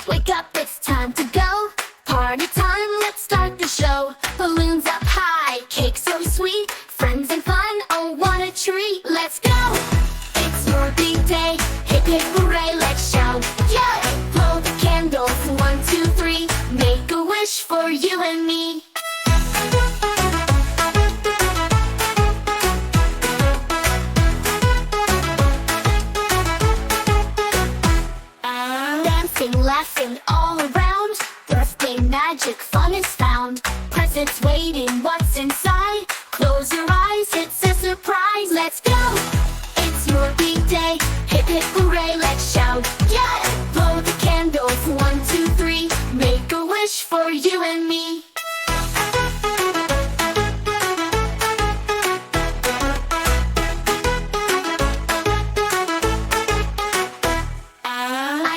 wake up, it's time to go. Party time, let's start the show. Balloons up high, cake so sweet. Friends and fun, oh what a treat. Let's go! It's your big day. Hip hip hooray, let's shout. Yeah! Blow the candles, 1, 2, 3. Make a wish for you and me. Dancing, laughing all around. Birthday magic, fun is found. Presents waiting, what's inside? Close your eyes, it's a surprise. Let's go! It's your big day. Hip hip hooray, let's shout. Yeah! Blow the candles, 1, 2, 3. Make a wish for you and me.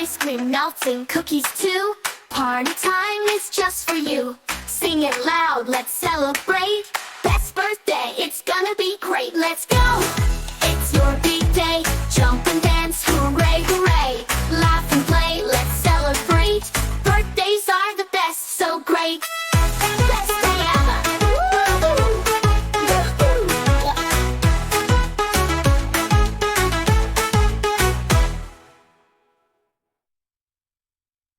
Ice cream melting, cookies too. Party time is just for you. Sing it loud, let's celebrate. Best birthday, it's gonna be great. Let's go!